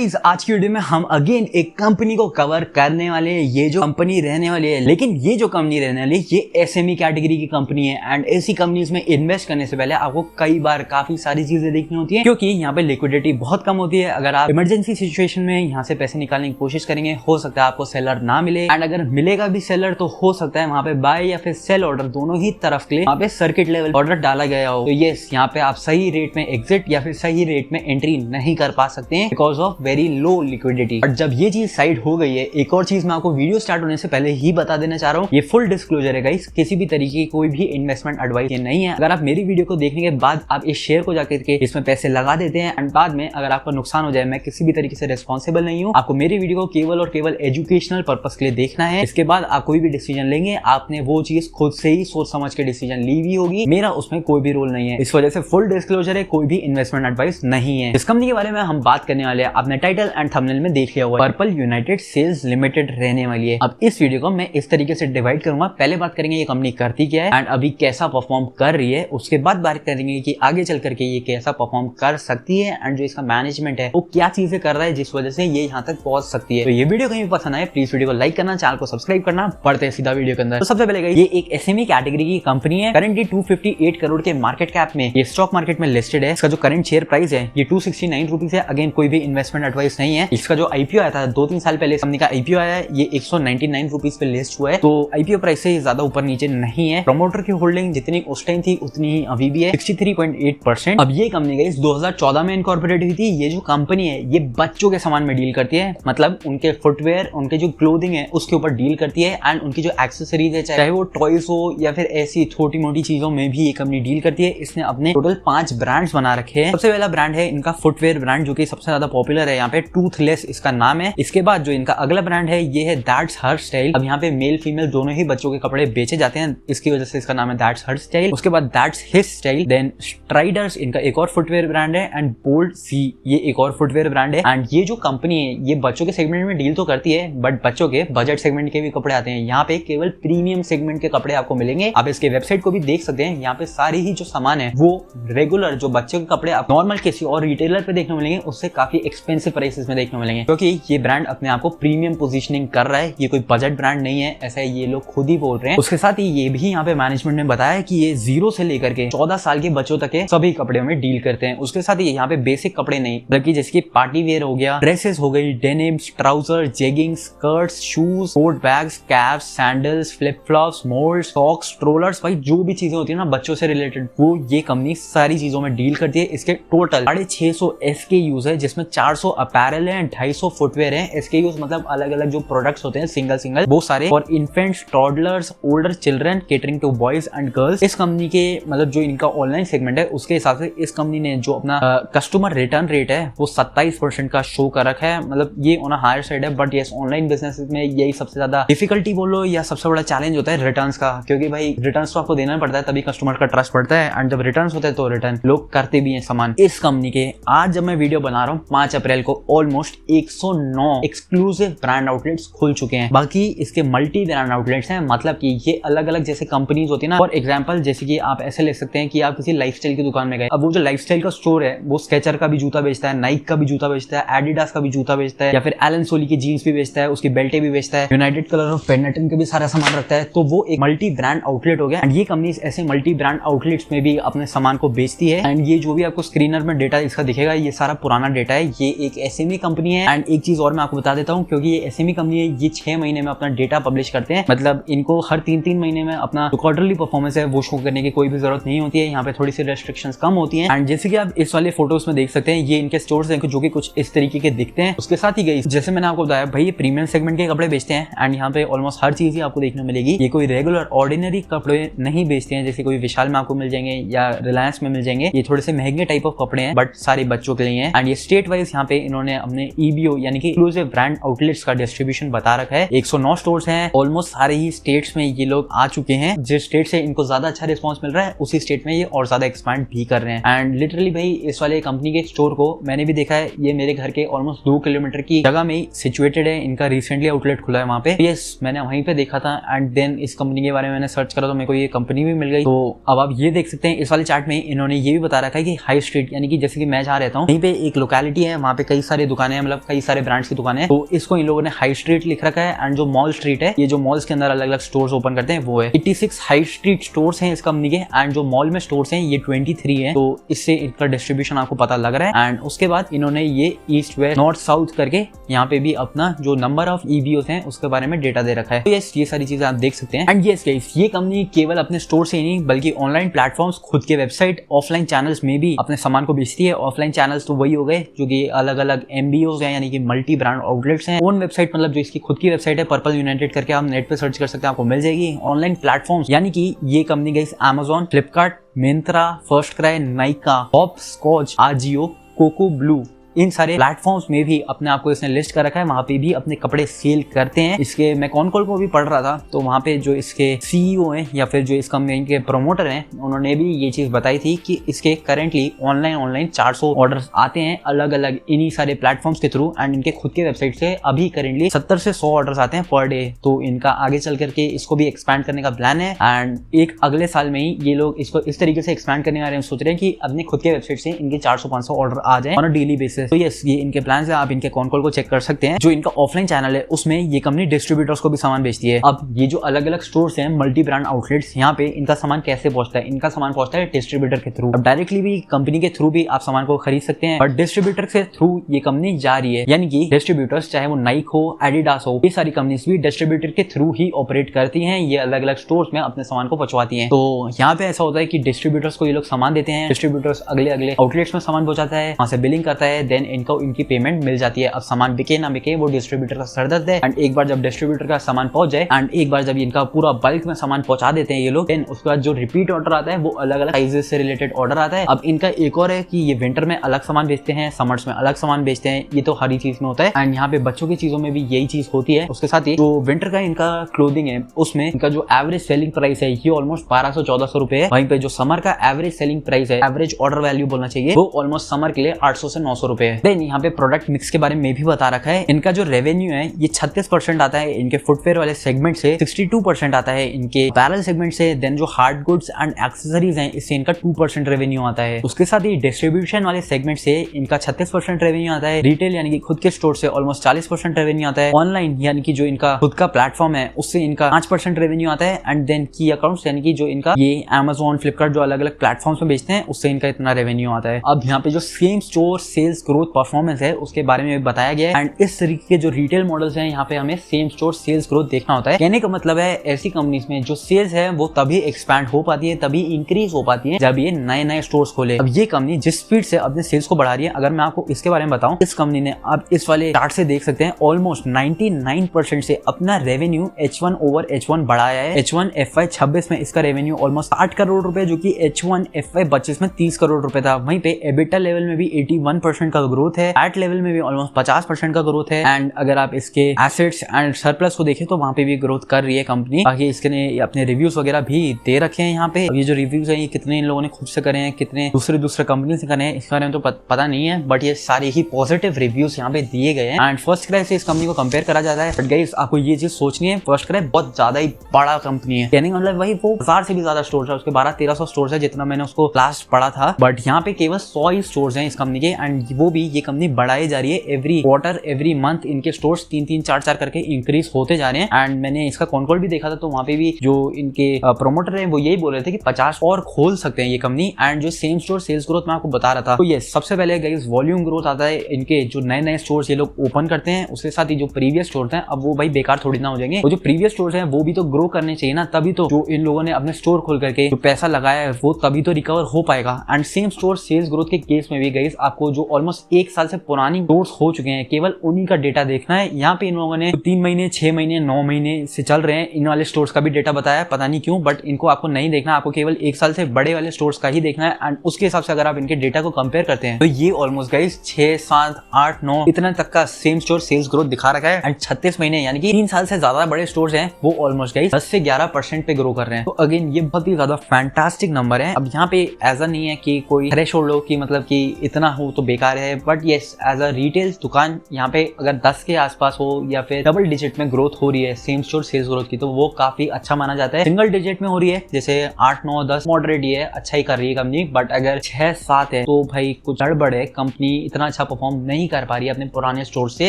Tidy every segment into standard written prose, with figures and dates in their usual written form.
Guys, आज की video में हम अगेन एक कंपनी को कवर करने वाले हैं। ये जो कंपनी रहने वाली है, लेकिन ये जो कंपनी रहने वाली है ये एसएमई कैटेगरी की कंपनी है। एंड ऐसी कंपनीज में इन्वेस्ट करने से पहले आपको कई बार काफी सारी चीजें देखनी होती है, क्योंकि यहाँ पे लिक्विडिटी बहुत कम होती है। अगर आप इमरजेंसी सिचुएशन में यहाँ से पैसे निकालने की कोशिश करेंगे, हो सकता है आपको सेलर ना मिले, एंड अगर मिलेगा भी सेलर तो हो सकता है वहाँ पे बाय या फिर सेल ऑर्डर दोनों ही तरफ के लिए वहाँ पे सर्किट लेवल ऑर्डर डाला गया हो। तो यस, यहाँ पे आप सही रेट में एग्जिट या फिर सही रेट में एंट्री नहीं कर पा सकते हैं because of very low liquidity. और जब ये चीज साइड हो गई है, एक और चीज मैं आपको वीडियो स्टार्ट होने से पहले ही बता देना चाह रहा हूँ, ये फुल डिस्क्लोजर है गाइस, किसी भी तरीके की कोई भी इन्वेस्टमेंट एडवाइस ये नहीं है। अगर आप मेरी वीडियो को देखने के बाद आप इस शेयर को जाकर के इसमें पैसे लगा देते हैं एंड बाद में अगर आपका नुकसान हो जाए, मैं किसी भी तरीके से रिस्पॉन्सिबल नहीं हूँ। आपको मेरी वीडियो को केवल और केवल एजुकेशनल पर्पज के लिए देखना है। इसके बाद आप कोई भी डिसीजन लेंगे, आपने वो चीज खुद से ही सोच समझ के डिसीजन ली हुई होगी, मेरा उसमें कोई भी रोल नहीं है। इस वजह से फुल डिस्क्लोजर है, कोई भी इन्वेस्टमेंट एडवाइस नहीं है। इस कंपनी के बारे में हम बात करने वाले हैं, आपने टाइटल एंड थंबनेल में देख लिया हुआ, पर्पल यूनाइटेड सेल्स लिमिटेड रहने वाली है। अब इस वीडियो को मैं इस तरीके से डिवाइड करूंगा। पहले बात करेंगे ये कंपनी करती क्या है एंड अभी कैसा परफॉर्म कर रही है, उसके बाद बात करेंगे कि आगे चल करके ये कैसा परफॉर्म कर सकती है एंड जो इसका मैनेजमेंट है वो क्या चीजें कर रहा है जिस वजह से ये यहाँ तक पहुंच सकती है। तो ये वीडियो कहीं पसंद आए प्लीज वीडियो को लाइक करना, चैनल को सब्सक्राइब करना। बढ़ते हैं सीधा वीडियो के अंदर। तो सबसे पहले ये एक एसएमई कैटेगरी की कंपनी है। करंटली 258 करोड़ के मार्केट कैप में ये स्टॉक मार्केट में लिस्टेड है। इसका जो करंट शेयर प्राइस है ये 269 रुपीज है। अगेन कोई भी इन्वेस्टमेंट एडवाइस नहीं है। इसका जो आईपीओ आया था 2-3 साल पहले कंपनी का आईपीओ आया है, ये 199 रुपीज पे लिस्ट हुआ है। तो आईपीओ प्राइस से ज्यादा ऊपर नीचे नहीं है। प्रमोटर की होल्डिंग जितनी उस टाइम थी उतनी ही अभी भी है, 63.8%। अब ये कंपनी गई 2014 में इनकॉर्पोरेट हुई थी। ये जो कंपनी है ये बच्चों के सामान में डील करती है, मतलब उनके फुटवेयर, उनके जो क्लोथिंग है उसके ऊपर डील करती है एंड उनकी जो एक्सेसरीज है, चाहे वो टॉयज हो या फिर ऐसी छोटी मोटी चीजों में भी ये कंपनी डील करती है। इसने अपने टोटल 5 ब्रांड्स बना रखे हैं। सबसे पहला ब्रांड है इनका फुटवेयर ब्रांड, जो कि सबसे ज्यादा पॉपुलर है यहाँ पे, टूथलेस इसका नाम है। इसके बाद जो इनका अगला ब्रांड है ये है दैट्स हर स्टाइल। अब यहाँ पे मेल फीमेल दोनों ही बच्चों के कपड़े बेचे जाते हैं, इसकी वजह से इसका नाम है दैट्स हर स्टाइल। उसके बाद that's his style, then Striders इनका एक और फुटवेयर ब्रांड है एंड बोल्ड सी ये एक और फुटवेयर ब्रांड है। एंड ये जो कंपनी है ये बच्चों के सेगमेंट में डील तो करती है, बट बच्चों के बजट सेगमेंट के भी कपड़े आते हैं। यहाँ पे केवल प्रीमियम सेगमेंट के कपड़े आपको मिलेंगे। आप इसके वेबसाइट को भी देख सकते हैं, यहाँ पे सारे ही जो सामान है वो रेगुलर जो बच्चों के कपड़े आप नॉर्मल किसी और रिटेलर पे देखने मिलेंगे उससे काफी एक्सपेंसिव प्राइसेस में देखने मिलेंगे, क्योंकि ये ब्रांड अपने आप को प्रीमियम पोजीशनिंग कर रहा है। ये कोई बजट ब्रांड नहीं है, ऐसा ये लोग खुद ही बोल रहे हैं। उसके साथ ही ये भी यहाँ पे मैनेजमेंट ने बताया कि ये 0 से लेकर के 14 साल के बच्चों तक के सभी कपड़े में डील करते हैं। उसके साथ ही यहाँ पे बेसिक कपड़े नहीं, बल्कि जैसे कि पार्टी वेयर हो गया, ड्रेसेस हो गई, denims, trousers, jeggings, skirts, shoes, sport bags, caps, sandals, flip flops, mould, socks, strollers, भाई जो भी चीजें होती है ना बच्चों से रिलेटेड, वो ये कंपनी सारी चीजों में डील करती है। इसके टोटल 650 SKUs है, जिसमें 400 अपैरल है, 250 फुटवेयर है। SKUs मतलब अलग अलग जो प्रोडक्ट्स होते हैं सिंगल वो सारे, और infants, toddlers, older children, catering to boys and girls. इस कंपनी के मतलब जो इनका ऑनलाइन सेगमेंट है उसके हिसाब से इस कंपनी ने जो अपना कस्टमर रिटर्न रेट है वो 27% का शो कर रखा है। मतलब ये ऑन हायर साइड है, बट यस ऑनलाइन बिजनेस में यही सबसे ज्यादा डिफिकल्टी बोलो या सबसे बड़ा चैलेंज होता है रिटर्न्स का, क्योंकि भाई रिटर्न्स तो आपको देना पड़ता है तभी कस्टमर का ट्रस्ट बढ़ता है। एंड जब रिटर्न्स होते हैं तो रिटर्न लोग करते भी हैं सामान। इस कंपनी के आज जब मैं वीडियो बना रहा हूँ 5 अप्रैल को ऑलमोस्ट 109 एक्सक्लूसिव ब्रांड आउटलेट्स खुल चुके हैं। बाकी इसके मल्टी ब्रांड आउटलेट्स हैं, मतलब कि ये अलग अलग जैसे कंपनीज होती है ना। फॉर एग्जांपल जैसे कि आप ऐसे ले सकते हैं कि आप किसी लाइफस्टाइल की दुकान में गए, अब वो जो लाइफस्टाइल का स्टोर है वो स्केचर का भी जूता बेचता है, नाइक का भी जूता बेचता है, एडिडास का भी जूता बेचता है, या फिर एलन सोली की जीन्स भी बेचता है, उसकी बेल्टे भी बेचता है, यूनाइटेड कलर ऑफ पेनेटन का भी सारा सामान रखता है। तो वो एक मल्टी ब्रांड आउटलेट हो गया। एंड ये कंपनी ऐसे मल्टी ब्रांड आउटलेट्स में भी अपने सामान को बेचती है। एंड ये जो भी आपको स्क्रीनर में डेटा इसका दिखेगा ये सारा पुराना डेटा है। ये एक एसएमई कंपनी है। एंड एक चीज और मैं आपको बता देता हूँ, क्योंकि ये एसएमई कंपनी है, ये 6 महीने में अपना डेटा पब्लिश करते हैं। मतलब इनको हर 3-3 महीने में अपना जो क्वार्टरली परफॉर्मेंस है वो शो करने की कोई भी जरूरत नहीं होती है। यहाँ पे थोड़ी सी रेस्ट्रिक्शंस कम होती हैं। एंड जैसे कि आप इस वाले फोटोज में देख सकते हैं, ये इनके स्टोर्स हैं जो कि कुछ इस तरीके के दिखते हैं। उसके साथ ही गई जैसे मैंने आपको बताया भाई ये प्रीमियम सेगमेंट के कपड़े बेचते हैं। एंड यहाँ पे ऑलमोस्ट हर चीज ही आपको देखने मिलेगी। ये कोई रेगुलर ऑर्डिनरी कपड़े नहीं बेचते हैं, जैसे कोई विशाल में आपको मिल जाएंगे या रिलायंस में मिल जाएंगे। ये थोड़े से महंगे टाइप ऑफ कपड़े हैं, बट सारे बच्चों के लिए हैं। एंड ये स्टेट वाइज यहाँ पे इन्होंने अपने EBO यानी कि एक्सक्लूसिव ब्रांड आउटलेट्स का डिस्ट्रीब्यूशन बता रखा है। 109 स्टोर्स हैं, ऑलमोस्ट सारे ही स्टेट्स में ये लोग आ चुके हैं। जिस स्टेट से इनको ज्यादा अच्छा रिस्पॉन्स मिल रहा है उसी स्टेट में ये और ज्यादा एक्सपैंड भी कर रहे हैं। एंड लिटरली भाई इस वाले कंपनी के स्टोर को मैंने भी देखा है, ये मेरे घर के ऑलमोस्ट 2 किलोमीटर की जगह में ही सिचुएटेड है। इनका रिसेंटली आउटलेट खुला है वहाँ पे। यस मैंने वहीं पे देखा था। एंड देन इस कंपनी के बारे में मैंने सर्च करा तो मेरे को ये कंपनी भी मिल गई। तो अब आप ये देख सकते हैं इस वाले चार्ट में इन्होंने ये भी बता रखा है कि हाई स्ट्रीट यानी कि जैसे कि मैं जहाँ रहता हूँ वहीं पे एक लोकेलिटी है, वहाँ पे कई सारी दुकानें हैं, मतलब कई सारे ब्रांड्स की दुकानें हैं। तो इसको इन लोगों ने हाई स्ट्रीट लिख रखा है एंड जो मॉल स्ट्रीट है, ये जो मॉल्स के अंदर अलग अलग स्टोर्स ओपन करते हैं वो है। 86 हाई स्ट्रीट स्टोर्स हैं इस कंपनी के एंड जो मॉल में स्टोर्स हैं ये 23 है। तो इससे इनका डिस्ट्रीब्यूशन आपको पता लग रहा है। एंड उसके बाद इन्होंने ये ईस्ट वेस्ट नॉर्थ साउथ करके यहाँ पे भी अपना जो नंबर ऑफ ईबीओस हैं उसके बारे में डेटा दे रखा है। तो यस, ये सारी चीजें आप देख सकते हैं। एंड यस गाइस, ये कंपनी केवल अपने स्टोर से ही नहीं बल्कि ऑनलाइन प्लेटफॉर्म्स, खुद के वेबसाइट, ऑफलाइन चैनल्स में भी अपने सामान को बेचती है। ऑफलाइन चैनल्स तो वही हो गए जो कि अलग अलग MBOs हैं, यानी कि मल्टी ब्रांड आउटलेट्स हैं। ओन वेबसाइट मतलब जो इसकी खुद की वेबसाइट है पर्पल यूनाइटेड करके, आप नेट पे सर्च कर सकते हैं, आपको मिल जाएगी। ऑनलाइन प्लेटफॉर्म्स यानी कि ये company guys Amazon, Flipkart, Myntra, FirstCry, Nykaa, Hopscotch, Ajio, Coco Blue, इन सारे प्लेटफॉर्म्स में भी अपने आप को इसने लिस्ट कर रखा है। वहां पे भी अपने कपड़े सेल करते हैं। इसके मैं कॉनकॉल को भी पढ़ रहा था तो वहां पे जो इसके CEO हैं या फिर जो इस कंपनी के प्रमोटर हैं उन्होंने भी ये चीज बताई थी कि इसके करेंटली ऑनलाइन 400 ऑर्डर्स आते हैं अलग अलग इन्हीं सारे प्लेटफॉर्म्स के थ्रू। एंड इनके खुद के वेबसाइट से अभी करेंटली 70 से 100 ऑर्डर्स आते हैं पर डे। तो इनका आगे चल करके इसको भी एक्सपैंड करने का प्लान है एंड एक अगले साल में ही ये लोग इसको इस तरीके से एक्सपैंड करने वाले हैं। सोच रहे हैं कि अपने खुद के वेबसाइट से इनके 400-500 ऑर्डर आ जाए ऑन अ डेली बेसिस। तो यस, ये इनके प्लान है। आप इनके कॉनकॉल को चेक कर सकते हैं। जो इनका ऑफलाइन चैनल है उसमें ये कंपनी डिस्ट्रीब्यूटर्स को भी सामान बेचती है। अब ये जो अलग अलग स्टोर्स हैं, मल्टी ब्रांड आउटलेट्स, यहाँ पे इनका सामान कैसे पहुंचता है? इनका सामान पहुंचता है डिस्ट्रीब्यूटर के थ्रू। अब डायरेक्टली भी कंपनी के थ्रू भी आप सामान को खरीद सकते हैं, बट डिस्ट्रीब्यूटर के थ्रू ये कंपनी जा रही है। यानी कि डिस्ट्रीब्यूटर्स, चाहे वो नाइक हो, एडिडास हो, ये सारी कंपनीज भी डिस्ट्रीब्यूटर के थ्रू ही ऑपरेट करती हैं। ये अलग अलग स्टोर्स में अपने सामान को पहुंचवाती हैं। तो यहाँ पे ऐसा होता है कि डिस्ट्रीब्यूटर्स को ये लोग सामान देते हैं, डिस्ट्रीब्यूटर्स अगले अगले आउटलेट्स में सामान पहुंचाता है, वहां से बिलिंग करता है, देन इनको इनकी पेमेंट मिल जाती है। अब सामान बिके ना बिके वो डिस्ट्रीब्यूटर का सरदर्द है। एंड एक बार जब डिस्ट्रीब्यूटर का सामान पहुंच जाए एंड एक बार जब इनका पूरा बल्क में सामान पहुंचा देते हैं ये लोग, देन उसके बाद जो रिपीट ऑर्डर आता है वो अलग अलग साइजेस से रिलेटेड ऑर्डर आता है। अब इनका एक और है कि ये विंटर में अलग सामान बेचते हैं, समर्स में अलग सामान बेचते हैं। ये तो हर चीज में होता है एंड यहाँ पे बच्चों की चीजों में भी यही चीज होती है। उसके साथ ही जो विंटर का इनका क्लोथिंग है उसमें इनका जो एवरेज सेलिंग प्राइस है ये ऑलमोस्ट 1200-1400 रुपए है। वहीं पे जो समर का एवरेज सेलिंग प्राइस है, एवरेज ऑर्डर वैल्यू बोलना चाहिए, वो ऑलमोस्ट समर के लिए 800 से 900 रुपए है। देन यहाँ पे प्रोडक्ट मिक्स के बारे में भी बता रखा है। इनका जो रेवेन्यू है ये 36% आता है इनके फुटवेयर वाले सेगमेंट से, 62% आता है इनके अपैरल सेगमेंट से, देन जो हार्ड गुड्स एंड एक्सेसरीज हैं इससे इनका 2% रेवेन्यू आता है। उसके साथ ही डिस्ट्रीब्यूशन वाले सेगमेंट से इनका 36% रेवेन्यू आता है। रिटेल यानी कि खुद के स्टोर से ऑलमोस्ट 40% रेवेन्यू आता है। ऑनलाइन यानी कि जो इनका खुद का प्लेटफॉर्म है उससे इनका 5% रेवेन्यू आता है। एंड देन की अकाउंट्स यानी कि जो इनका ये Amazon, फ्लिपकार्ट जो अलग अलग प्लेटफॉर्म्स में बेचते हैं उससे इनका इतना रेवेन्यू आता है। अब यहाँ पे जो same store sales growth performance है उसके बारे में बताया गया है। एंड इस तरीके के जो रिटेल मॉडल्स हैं यहाँ पे हमें सेम स्टोर सेल्स ग्रोथ देखना होता है। कहने का मतलब है ऐसी कंपनीज में जो सेल्स है वो तभी एक्सपैंड हो पाती है, तभी इंक्रीज हो पाती है जब ये नए नए स्टोर्स खोले। अब ये कंपनी जिस स्पीड से अपने सेल्स को बढ़ा रही है, अगर मैं आपको इसके बारे में बताऊं, इस कंपनी ने अब इस वाले चार्ट से देख सकते हैं ऑलमोस्ट 99% से अपना रेवेन्यू H1 ओवर H1 बढ़ाया है। H1 FY 26 में इसका रेवेन्यू ऑलमोस्ट 60 करोड़ रुपए, जो कि H1 FY 25 में 30 करोड़ रुपए था। वहीं पे एबिटा लेवल में भी 81% का ग्रोथ है, पैट लेवल में भी ऑलमोस्ट 50% का ग्रोथ है। एंड अगर आप इसके एसेट्स एंड सरप्लस को देखें तो वहां पे भी ग्रोथ कर रही है कंपनी। बाकी इसके अपने रिव्यूज वगैरह भी दे रखे हैं यहाँ पे। अब ये जो रिव्यूज है ये कितने इन लोगों ने खुद से करे हैं, कितने दूसरे कंपनी से करे हैं, इसके बारे में तो पता नहीं है, बट ये सारे ही पॉजिटिव रिव्यूज यहाँ पे दिए गए हैं। एंड फर्स्ट क्राई से इस कंपनी को कंपेयर करा जाता है, बट गाइस आपको ये चीज सोचनी है, फर्स्ट क्राई बहुत ज्यादा ही बड़ा कंपनी है। कहने का मतलब वही वो 1000 से भी ज्यादा स्टोर है, उसके 1200-1300 स्टोर है जितना मैंने उसको लास्ट पढ़ा था। बट यहाँ पे केवल 100 ही स्टोर है इस कंपनी के। एंड वो भी ये कंपनी बढ़ाई जा रही है एवरी क्वार्टर, एवरी मंथ इनके स्टोर्स 3-3, 4-4 करके इंक्रीज होते जा रहे हैं। एंड मैंने इसका कॉनकॉल भी देखा था तो वहां पे भी जो इनके प्रोमोटर हैं वो यही बोल रहे थे कि 50 और खोल सकते हैं ये कंपनी। एंड जो सेम स्टोर सेल्स ग्रोथ मैं आपको बता रहा था, तो ये सबसे पहले गाइस वॉल्यूम ग्रोथ आता है इनके जो नए नए स्टोर्स ये लोग ओपन करते हैं। उसके साथ ही जो प्रीवियस स्टोर्स हैं अब वो भाई बेकार थोड़ी ना हो जाएंगे, वो जो प्रीवियस स्टोर्स हैं वो भी तो ग्रो करने चाहिए ना, तभी तो जो इन लोगों ने अपने स्टोर खोल करके जो पैसा लगाया है वो तभी तो रिकवर हो पाएगा। And same store sales growth के केस में भी गाइस आपको जो ऑलमोस्ट 1 साल से पुरानी स्टोर्स हो चुके हैं केवल उन्हीं का डेटा देखना है। यहाँ पे इन लोगों ने 3 महीने, 6 महीने, 9 महीने से चल रहे हैं इन वाले स्टोर्स का भी डेटा बताया, पता नहीं क्यों, बट इनको आपको नहीं देखना, आपको केवल 1 साल से बड़े वाले स्टोर्स का ही देखना है। एंड उसके हिसाब से अगर आप इनके डेटा को कंपेयर करते हैं तो ये ऑलमोस्ट गाइस 6, 7, 8, 9 इतना तक का सेम स्टोर सेल्स ग्रोथ दिखा रखा है। एंड 36 महीने यानी कि 3 साल से ज्यादा बड़े स्टोर्स हैं वो ऑलमोस्ट गाइस 10 से 11% पे ग्रो कर रहे हैं। तो अगेन ये बहुत ही ज्यादा फैंटास्टिक नंबर है। अब यहाँ पे ऐसा नहीं है कि कोई थ्रेशोल्ड हो कि मतलब कि इतना हो तो बेकार है, but yes as a retail दुकान यहाँ पे अगर 10 के आसपास हो या फिर डबल डिजिट में ग्रोथ हो रही है सेम स्टोर सेल्स ग्रोथ की, तो वो काफी अच्छा माना जाता है। सिंगल डिजिट में हो रही है जैसे 8, 9, 10 मॉडरेट ही है, अच्छा ही कर रही है कंपनी, बट अगर 6, 7 है तो भाई कुछ गड़बड़ है, कंपनी इतना अच्छा परफॉर्म नहीं कर पा रही है अपने पुराने स्टोर से।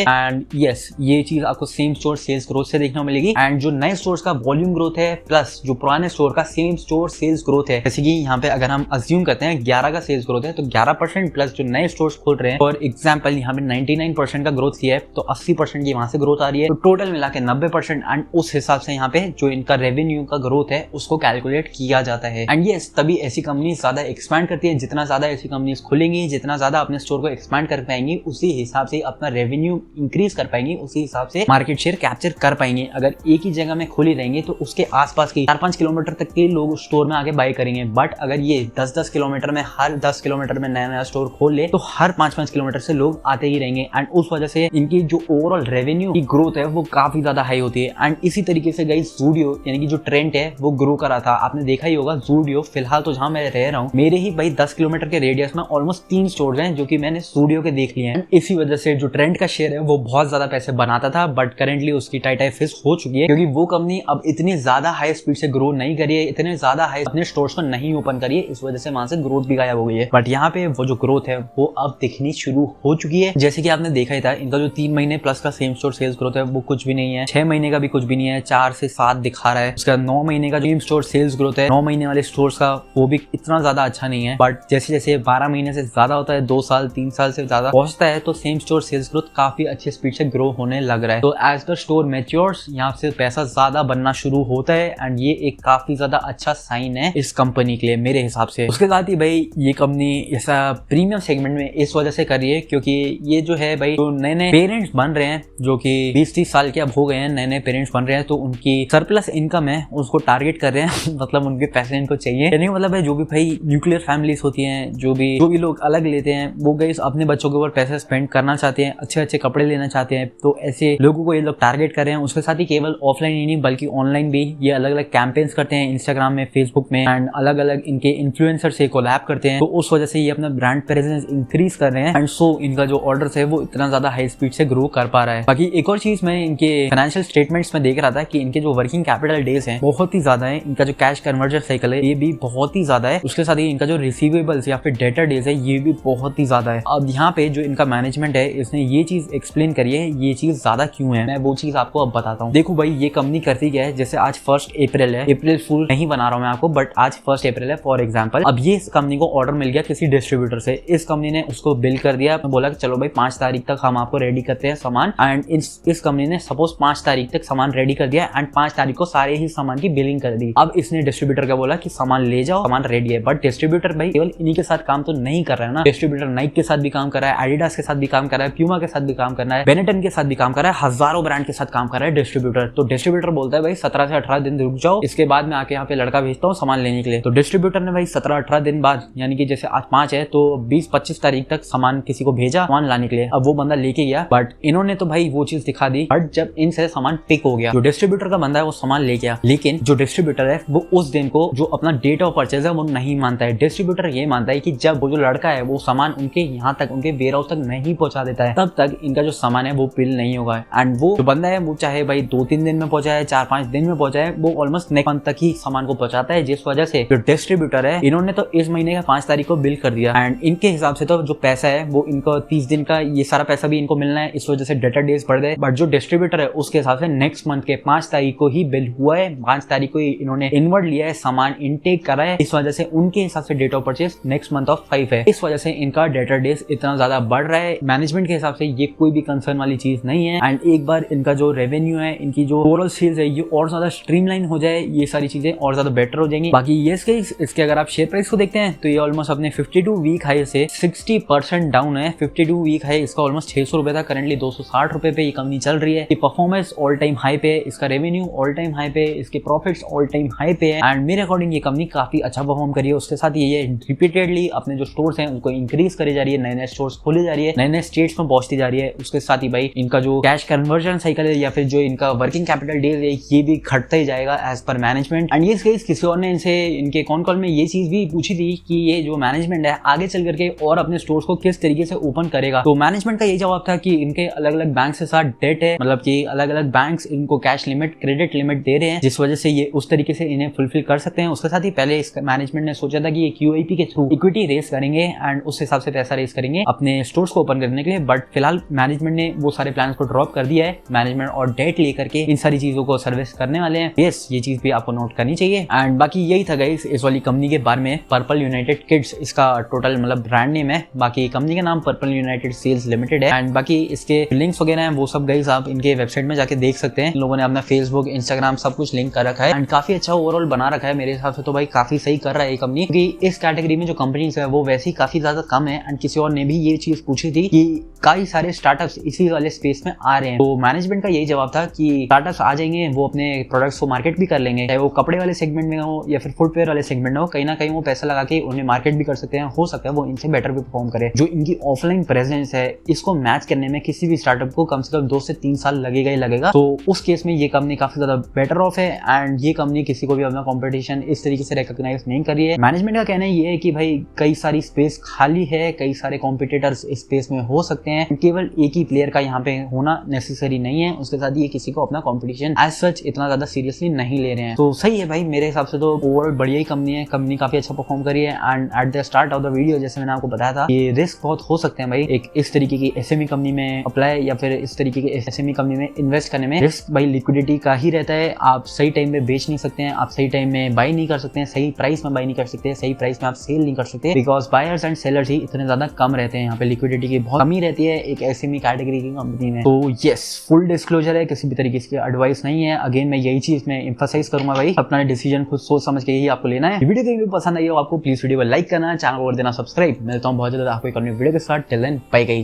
एंड यस ये चीज आपको सेम स्टोर सेल्स ग्रोथ से देखने को मिलेगी। एंड जो नए स्टोर्स का वॉल्यूम ग्रोथ है प्लस जो पुराने स्टोर का सेम स्टोर सेल्स ग्रोथ है, जैसे कि यहाँ पे अगर हम अज्यूम करते हैं 11 का सेल्स ग्रोथ है तो 11% प्लस जो नए स्टोर्स खोल रहे हैं, फॉर एग्जांपल यहाँ पे 99% का ग्रोथ किया है तो 80% की वहां से ग्रोथ आ रही है, तो टोटल मिला के 90%। एंड उस हिसाब से यहाँ पे जो इनका रेवेन्यू का ग्रोथ है उसको कैलकुलेट किया जाता है। एंड यस तभी ऐसी कंपनी ज्यादा एक्सपैंड करती है, जितना ज्यादा ऐसी कंपनीज खुलेंगी, जितना ज्यादा अपने स्टोर को एक्सपैंड कर पाएंगी, उसी हिसाब से अपना रेवेन्यू इंक्रीज कर पाएंगी, उसी हिसाब से मार्केट शेयर कैप्चर कर पाएंगे। अगर एक ही जगह में खुली रहेंगे तो उसके आसपास की 4-5 किलोमीटर तक के लोग स्टोर में आगे बाय करेंगे, बट अगर ये 10-10 किलोमीटर में हर 10 किलोमीटर में नया नया स्टोर खोल ले तो हर 5-5 किलोमीटर से लोग आते ही रहेंगे। एंड उस वजह से इनकी जो ओवरऑल रेवेन्यू की ग्रोथ है वो काफी ज्यादा हाई होती है। एंड इसी तरीके से गाइस ज़ूडियो यानी कि जो ट्रेंड है वो ग्रो करा था, आपने देखा ही होगा। ज़ूडियो फिलहाल तो जहां मैं रह रहा हूँ मेरे ही भाई 10 किलोमीटर के रेडियस में ऑलमोस्ट 3 स्टोर हैं जो कि मैंने ज़ूडियो के देख लिए हैं। इसी वजह से जो ट्रेंड का शेयर है वो बहुत ज्यादा पैसे बनाता था, बट करेंटली उसकी टाइट फिश हो चुकी है क्योंकि वो कंपनी अब इतनी ज्यादा हाई स्पीड से ग्रो नहीं करी है, इतने ज्यादा हाई अपने स्टोर्स को नहीं ओपन करी है, इस वजह से वहां से ग्रोथ भी गायब हो गई है। बट यहाँ पे वो जो ग्रोथ है वो अब दिखनी शुरू हो चुकी है। जैसे कि आपने देखा ही था इनका जो 3 महीने प्लस का सेम स्टोर सेल्स ग्रोथ है वो कुछ भी नहीं है, 6 महीने का भी कुछ भी नहीं है, 4 से 7 दिखा रहा है। उसका 9 महीने का जो सेम स्टोर सेल्स ग्रोथ है 9 महीने वाले स्टोर्स का वो भी इतना ज्यादा अच्छा नहीं है। बट जैसे जैसे 12 महीने से ज्यादा होता है, 2 साल 3 साल से ज्यादा पहुंचता है, तो सेम स्टोर सेल्स ग्रोथ काफी अच्छी स्पीड से ग्रो होने लग रहा है। तो एज द स्टोर मैच्योर्स यहाँ से पैसा ज्यादा बनना शुरू होता है एंड ये एक काफी ज्यादा अच्छा साइन है इस कंपनी के लिए मेरे हिसाब से। उसके साथ ही भाई ये कंपनी ऐसा प्रीमियम सेगमेंट में इस वजह से कर रही है क्योंकि ये जो है भाई जो नए नए पेरेंट्स बन रहे हैं जो कि 20-30 साल के अब हो गए हैं, नए नए पेरेंट्स बन रहे हैं, तो उनकी सरप्लस इनकम है उसको टारगेट कर रहे हैं मतलब उनके पैसे इनको चाहिए। यानी मतलब है जो भी भाई न्यूक्लियर फैमिलीज होती हैं, जो भी लोग अलग लेते हैं, वो गाइस अपने बच्चों के ऊपर पैसे स्पेंड करना चाहते हैं, अच्छे अच्छे कपड़े लेना चाहते हैं, तो ऐसे लोगों को ये लोग टारगेट कर रहे हैं। उसके साथ ही केवल ऑफलाइन ही नहीं बल्कि ऑनलाइन भी ये अलग अलग कैंपेन्स करते हैं, इंस्टाग्राम में, फेसबुक में, एंड अलग अलग इनके इन्फ्लुएंसर से कोलैब करते हैं, तो उस वजह से ये अपना ब्रांड प्रेजेंस इंक्रीज कर रहे हैं एंड सो इनका जो ऑर्डर्स है वो इतना ज्यादा हाई स्पीड से ग्रो कर पा रहा है। बाकी एक और चीज मैं इनके फाइनेंशियल स्टेटमेंट्स में देख रहा था कि इनके जो वर्किंग कैपिटल डेज हैं बहुत ही ज्यादा है, इनका जो कैश कन्वर्जन साइकिल है ये भी बहुत ही ज्यादा है। उसके साथ ही इनका जो रिसीवेबल्स या फिर डेटर डेज है ये भी बहुत ही ज्यादा है। अब यहाँ पे जो इनका मैनेजमेंट है इसने ये चीज एक्सप्लेन करी है, ये चीज ज्यादा क्यों है मैं वो चीज आपको अब बताता हूँ। देखो भाई ये कंपनी करती क्या है, जैसे आज 1 अप्रैल है, अप्रैल फुल नहीं बना रहा हूँ मैं आपको, बट आज 1 अप्रैल है फॉर एग्जाम्पल। अब ये इस कंपनी को ऑर्डर मिल गया किसी डिस्ट्रीब्यूटर से, इस कंपनी ने उसको बिल कर दिया, बोला कि चलो भाई 5 तारीख तक हम आपको रेडी करते हैं सामान, एंड इस कंपनी ने सपोज 5 तारीख तक सामान रेडी कर दिया एंड 5 तारीख को सारे ही सामान की बिलिंग कर दी। अब इसने डिस्ट्रीब्यूटर का बोला कि सामान ले जाओ, सामान रेडी है, बट डिस्ट्रीब्यूटर भाई केवल इन्हीं के साथ काम तो नहीं कर रहा है ना, डिस्ट्रीब्यूटर नाइक के साथ भी काम कर रहा है, एडिडास के साथ भी काम कर रहा है, प्यूमा के साथ भी काम कर रहा है, बेनेटन के साथ भी काम कर रहा है, हजारों ब्रांड के साथ काम कर रहा है डिस्ट्रीब्यूटर। तो डिस्ट्रीब्यूटर बोलता है भाई 17 से 18 दिन रुक जाओ, इसके बाद में आके यहाँ पे लड़का भेजता हूँ सामान लेने के लिए। तो डिस्ट्रीब्यूटर ने भाई 17-18 दिन बाद, यानी कि जैसे आज 5 है तो 20-25 तारीख तक सामान किसी को भेजा सामान लाने के लिए। अब वो बंदा लेके गया, बट इन्होंने तो भाई वो चीज दिखा दी, बट जब इनसे सामान पिक हो गया, जो डिस्ट्रीब्यूटर का बंदा है वो सामान ले गया, लेकिन जो डिस्ट्रीब्यूटर है वो उस दिन को जो अपना डेट ऑफ परचेज है वो नहीं मानता है। डिस्ट्रीब्यूटर ये मानता है कि जब वो जो लड़का है वो सामान उनके यहाँ तक, उनके वेयर हाउस तक नहीं पहुंचा देता है, तब तक इनका जो सामान है वो बिल नहीं होगा। एंड वो जो बंदा है वो चाहे भाई 2-3 दिन में पहुंचाए, 4-5 दिन में पहुंचाए, वो ऑलमोस्ट नेक्स्ट मंथ तक ही सामान को पहुंचाता है, जिस वजह से जो डिस्ट्रीब्यूटर है इन्होंने तो इस महीने का 5 तारीख को बिल कर दिया, एंड इनके हिसाब से तो जो पैसा है वो इनको 30 दिन का ये सारा पैसा भी इनको मिलना है, इस वजह से डेटर डेज बढ़ गए। बट जो डिस्ट्रीब्यूटर है उसके हिसाब से नेक्स्ट मंथ के 5 तारीख को ही बिल हुआ है, 5 तारीख को ही इन्होंने इनवर्ड लिया है, सामान इनटेक करा है, इस वजह से उनके हिसाब से date of purchase next month of 5 है, इस वजह से इनका डेटर डेज इतना ज्यादा बढ़ रहा है। मैनेजमेंट के हिसाब से ये कोई भी कंसर्न वाली चीज नहीं है, एंड एक बार इनका जो रेवेन्यू है, इनकी जो ओवरऑल सेल्स है ये और ज्यादा स्ट्रीमलाइन हो जाए, ये सारी चीजें और ज्यादा बेटर हो जाएंगी। बाकी ये इसके अगर आप शेयर प्राइस को देखते हैं तो ये ऑलमोस्ट अपने 52 वीक हाई से 60% डाउन है। 52 वीक हाई इसका ऑलमोस्ट 600 रुपए था, करंटली 260 रुपए पे ये कंपनी चल रही है। परफॉर्मेंस ऑल टाइम हाई पे, इसका रेवेन्यू ऑल टाइम हाई पे, इसके प्रॉफिट्स ऑल टाइम हाई पे है, एंड मेरे अकॉर्डिंग ये कंपनी काफी अच्छा परफॉर्म करी है। उसके साथ ये रिपीटेडली अपने जो स्टोर्स हैं उनको इंक्रीज करी जा रही है, नए नए स्टोर्स खोली जा रही है, नए नए स्टेट्स में पहुंचती जा रही है। उसके साथ ही भाई इनका जो कैश कन्वर्जन साइकिल है या फिर जो इनका वर्किंग कैपिटल डेज है ये भी घटता ही जाएगा एज पर मैनेजमेंट। एंड ये किसी और ने इनसे इनके कॉन कॉल में ये चीज भी पूछी थी कि ये जो मैनेजमेंट है आगे चल करके और अपने स्टोर्स को किस तरीके से ओपन करेगा। तो मैनेजमेंट का यही जवाब था कि इनके अलग अलग बैंक के साथ डेट है, मतलब कि अलग अलग बैंक्स इनको कैश लिमिट, क्रेडिट लिमिट दे रहे हैं, जिस वजह से ये उस तरीके से इन्हें फुलफिल कर सकते हैं। उसके साथ ही पहले इस मैनेजमेंट ने सोचा था कि ये QIP के थ्रू इक्विटी रेस करेंगे एंड उस हिसाब से पैसा रेस करेंगे अपने स्टोर्स को ओपन करने के लिए, बट फिलहाल मैनेजमेंट ने वो सारे प्लान्स को ड्रॉप कर दिया है। मैनेजमेंट और डेट लेकर के इन सारी चीजों को सर्विस करने वाले हैं। यस, ये चीज भी आपको नोट करनी चाहिए। एंड बाकी यही था गाइस इस वाली कंपनी के बारे में। पर्पल यूनाइटेड किड्स इसका टोटल मतलब ब्रांड नेम है। बाकी कंपनी का नाम पर्पल यूनाइटेड सेल्स लिमिटेड है। एंड बाकी इसके लिंक्स वगैरह हैं वो सब गाइस आप इनके वेबसाइट में जाके देख सकते हैं। इन लोगों ने अपना फेसबुक, इंस्टाग्राम सब कुछ लिंक कर रखा है एंड काफी अच्छा ओवरऑल बना रखा है। मेरे हिसाब से तो भाई काफी सही कर रहा है ये कंपनी, क्योंकि इस कैटेगरी में जो कंपनीज है वो वैसे ही काफी ज्यादा कम है। एंड किसी और ने भी ये चीज पूछी थी कि कई सारे स्टार्टअप्स इसी वाले स्पेस में आ रहे हैं, तो मैनेजमेंट का यही जवाब था कि स्टार्टअप्स आ जाएंगे, वो अपने प्रोडक्ट्स को मार्केट भी कर लेंगे, चाहे वो कपड़े वाले सेगमेंट में हो या फिर फुटवेयर वाले सेगमेंट में हो, कहीं ना कहीं वो पैसा लगा के उन्हें मार्केट भी कर सकते हैं। हो सकता है वो इनसे बेटर भी परफॉर्म करे। जो इनकी ऑफलाइन प्रेजेंस है इसको मैच करने में किसी भी स्टार्टअप को कम से कम 2 से 3 साल लगेगा ही लगेगा। तो उस केस में ये कंपनी काफी ज्यादा बेटर ऑफ है एंड ये कंपनी किसी को भी अपना कॉम्पिटिशन इस तरीके से रिकॉग्नाइज नहीं कर रही है। मैनेजमेंट का कहना ये है कि भाई कई सारी स्पेस खाली है, कई सारे कॉम्पिटिटर्स इस स्पेस में हो सकते हैं, केवल एक ही प्लेयर का यहाँ पे होना नेसेसरी नहीं है। उसके साथ ये किसी को अपना कॉम्पिटिशन एज सच इतना ज्यादा सीरियसली नहीं ले रहे हैं। तो सही है भाई, मेरे हिसाब से तो ओवरऑल बढ़िया ही कंपनी है। कंपनी काफी अच्छा परफॉर्म करी है and at the start of the video जैसे मैंने आपको बताया था, ये रिस्क बहुत हो सकते हैं भाई एक इस तरीके की SME कंपनी में अप्लाई या फिर इस तरीके की SME कंपनी में इन्वेस्ट करने में। रिस्क भाई लिक्विडिटी का ही रहता है। आप सही टाइम में बेच नहीं सकते हैं, आप सही टाइम में बाई नहीं कर सकते हैं, सही प्राइस में बाई नहीं कर सकते, सही प्राइस में आप सेल नहीं कर सकते, बिकॉज बायर्स एंड सेलर्स ही इतने ज्यादा कम रहते हैं। यहाँ पे लिक्विडिटी की बहुत कमी रहती है एक SME कैटेगरी की कंपनी में। तो यस, फुल डिस्क्लोजर है, किसी भी तरीके की एडवाइस नहीं है। अगेन मैं यही चीज में एम्फसाइज करूंगा भाई, अपना डिसीजन खुद सोच समझ के ही आपको लेना है। वीडियो देखने पसंद आई हो आपको प्लीज वीडियो को लाइक करना, चैनल को कर देना सब्सक्राइब। मिलता हूँ बहुत जल्द आपको एक वीडियो के साथ। Till then bye guys.